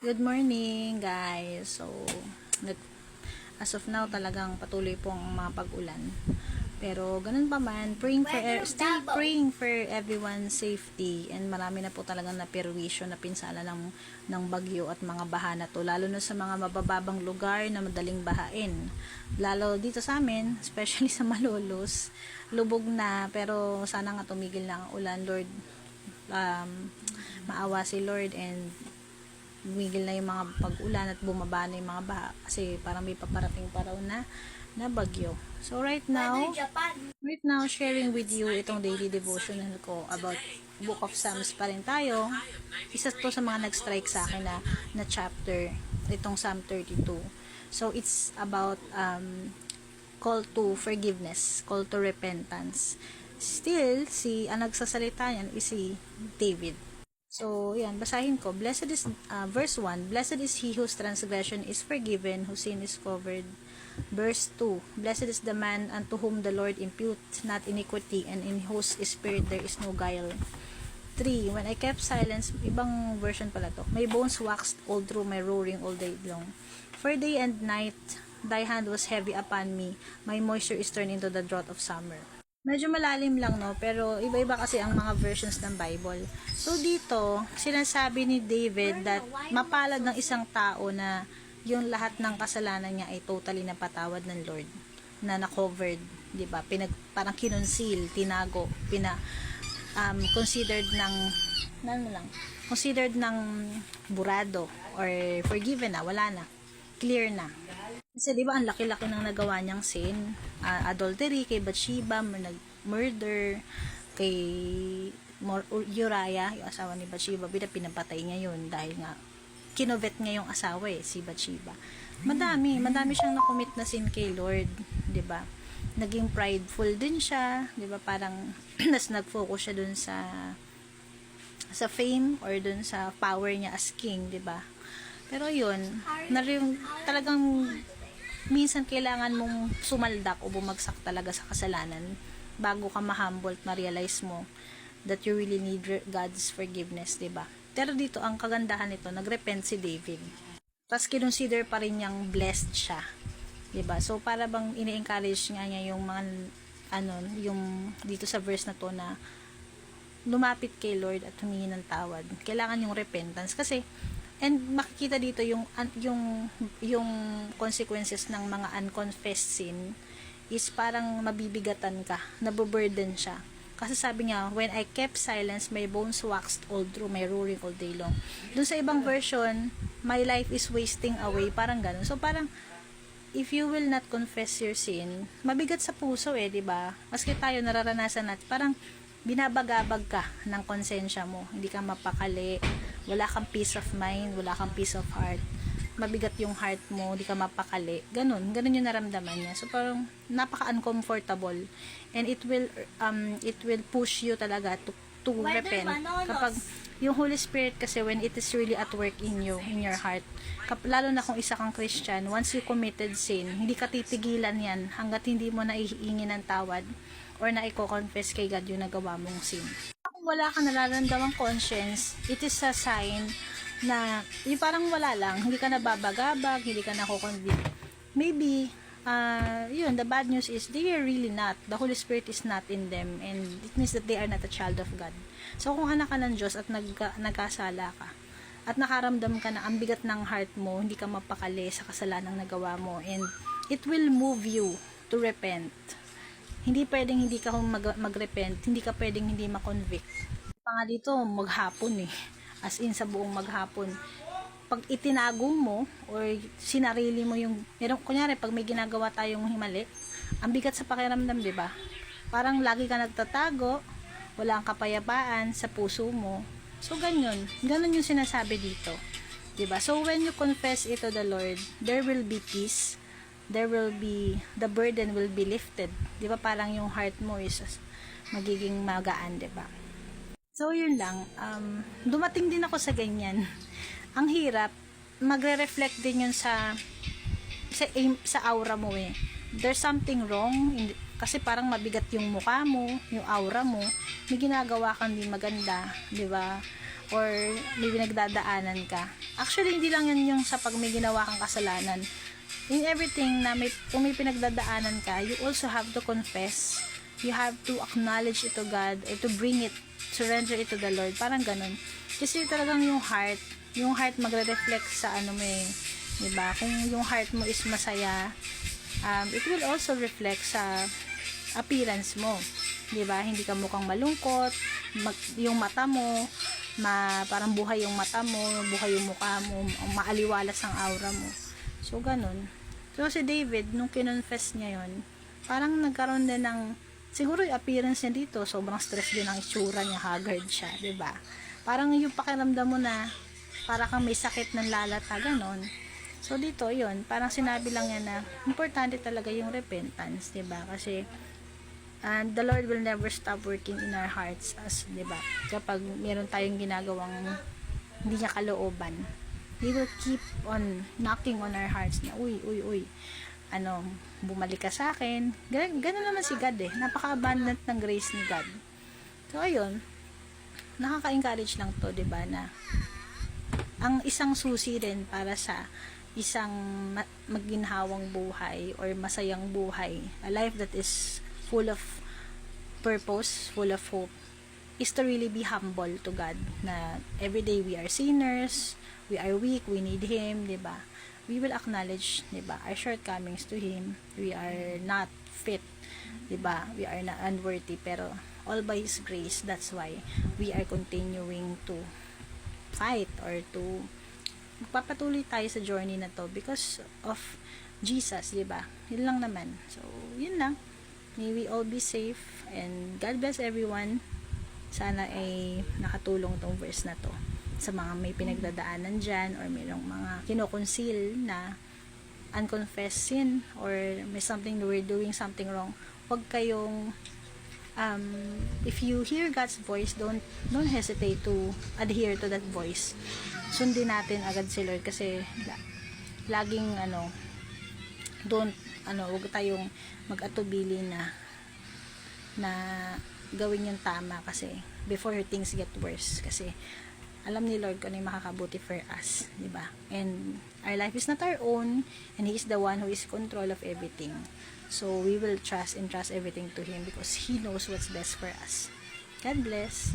Good morning, guys. So, as of now, talagang patuloy pong mga pag-ulan. Pero, ganun pa man, still praying for everyone's safety. And marami na po talagang naperwisyo na pinsala ng bagyo at mga baha na to. Lalo na sa mga mabababang lugar na madaling bahain. Lalo dito sa amin, especially sa Malolos, lubog na. Pero, sana nga tumigil na ang ulan, Lord. Maawa si Lord and bumigil na yung mga pag-ulan at bumaba na yung mga baha kasi parang may paparating pa raw na bagyo. So right now sharing with you itong daily devotional ko about Book of Psalms pa rin tayo. Isa to sa mga nag-strike sa akin na chapter, itong Psalm 32. So it's about call to forgiveness, call to repentance. Still, ang nagsasalita niyan is si David. So, yan, basahin ko. Verse 1, Blessed is he whose transgression is forgiven, whose sin is covered. Verse 2, Blessed is the man unto whom the Lord imputes not iniquity, and in whose spirit there is no guile. 3, When I kept silence, ibang version pala to. My bones waxed old through my roaring all day long. For day and night, thy hand was heavy upon me. My moisture is turned into the drought of summer. Medyo malalim lang, no? Pero iba-iba kasi ang mga versions ng Bible. So dito, sinasabi ni David that mapalad ng isang tao na yung lahat ng kasalanan niya ay totally napatawad ng Lord, na na-covered, 'di ba? Parang kinonceal, tinago, considered considered ng burado or forgiven na, wala na, clear na. Kasi di ba ang laki-laki ng nagawa niyang sin, adultery kay Bathsheba, murder kay Uriah, yung asawa ni Bathsheba, pinapatay niya yun dahil nga kinovet niya yung asawa si Bathsheba. Madami siyang nakomit na sin kay Lord, di ba? Naging prideful din siya, di ba? Parang nag-focus siya dun sa fame or dun sa power niya as king, di ba? Pero yun, talagang minsan kailangan mong sumaldak o bumagsak talaga sa kasalanan bago ka ma-humble at ma-realize mo that you really need God's forgiveness, diba? Pero dito, ang kagandahan nito, nagrepent si David. Tapos kinonsider pa rin niyang blessed siya. Diba? So, para bang ini-encourage nga niya yung mga, yung dito sa verse na to na lumapit kay Lord at humingi ng tawad. Kailangan yung repentance. Kasi, and makikita dito yung consequences ng mga unconfessed sin is parang mabibigatan ka, naboburden siya. Kasi sabi niya, when I kept silence, my bones waxed old through my roaring all day long. Dun sa ibang version, my life is wasting away, parang ganun. So parang, if you will not confess your sin, mabigat sa puso di ba? Maski tayo nararanasan natin, parang binabagabag ka ng konsensya mo, hindi ka mapakali, wala kang peace of mind, wala kang peace of heart, mabigat yung heart mo, hindi ka mapakali, ganun yung naramdaman niya. So parang napaka-uncomfortable, and it will push you talaga to repent. Kapag yung Holy Spirit kasi, when it is really at work in you, in your heart, lalo na kung isa kang Christian, once you committed sin, hindi ka titigilan yan hanggat hindi mo naihingi ng tawad or na i-confess kay God yung nagawa mong sin. Kung wala kang nararamdamang conscience, it is a sign na yung parang wala lang, hindi ka nababagabag, hindi ka nako-convict. Maybe, the bad news is they are really not. The Holy Spirit is not in them, and it means that they are not a child of God. So kung anak ka ng Diyos at nagkasala ka, at nakaramdam ka na ang bigat ng heart mo, hindi ka mapakali sa kasalanang nagawa mo, and it will move you to repent. Hindi pwedeng hindi ka mag-repent, hindi ka pwedeng hindi ma-convict. Pa nga dito, maghapon as in sa buong maghapon. Pag itinago mo, or sinarili mo kunyari, pag may ginagawa tayong himali, ang bigat sa pakiramdam, diba? Parang lagi ka nagtatago, wala kang kapayapaan sa puso mo. So, ganun yung sinasabi dito. Diba? So, when you confess it to the Lord, there will be peace, the burden will be lifted. Di ba parang yung heart mo is magiging magaan, di ba? So, yun lang. Dumating din ako sa ganyan. Ang hirap, magre-reflect din yun sa aura mo There's something wrong, kasi parang mabigat yung mukha mo, yung aura mo, may ginagawa kang di maganda, di ba? or may pinagdadaanan ka. Actually, hindi lang yan yung sa pag may ginawa kang kasalanan. In everything na kung may pinagdadaanan ka, you also have to confess. You have to acknowledge it to God or to bring it, surrender it to the Lord. Parang ganun. Kasi talagang yung heart magre-reflect sa ano mo eh. Diba? Kung yung heart mo is masaya, it will also reflect sa appearance mo. Diba? Hindi ka mukhang malungkot, yung mata mo, parang buhay yung mata mo, buhay yung mukha mo, maaliwalas ang aura mo. So, ganun. So, si David, nung kinonfess niya yon, parang nagkaroon din ng, siguro yung appearance niya dito, sobrang stress din ang itsura niya, haggard siya, diba? Parang yung pakiramdam mo na, para kang may sakit ng lalata, ganun. So, dito, yun, parang sinabi lang niya na, importante talaga yung repentance, diba? Kasi, and the Lord will never stop working in our hearts as, diba? Kapag meron tayong ginagawang hindi niya kalooban, He will keep on knocking on our hearts na, uy, bumalik ka sa akin. Ganun naman si God eh. Napaka-abundant ng grace ni God. So, ayun, nakaka-encourage lang to, diba, na ang isang susi rin para sa isang maginhawang buhay or masayang buhay, a life that is full of purpose, full of hope, is to really be humble to God, na everyday we are sinners, we are weak, we need Him, diba? We will acknowledge, diba, our shortcomings to Him. We are not fit, diba? We are not unworthy, pero all by His grace, that's why we are continuing to fight or to magpapatuloy tayo sa journey na to because of Jesus, diba? Yun lang naman. So, yun lang. May we all be safe and God bless everyone. Sana ay nakatulong tong verse na to sa mga may pinagdadaanan dyan or mayroong mga kinoconceal na unconfessed sin or may something that we're doing something wrong. Huwag kayong if you hear God's voice, don't hesitate to adhere to that voice. Sundin natin agad si Lord kasi laging huwag tayong mag-atubili na gawin yung tama kasi before things get worse, kasi alam ni Lord kung ano yung makakabuti for us, diba? And our life is not our own, and He is the one who is in control of everything. So we will trust everything to Him because He knows what's best for us. God bless.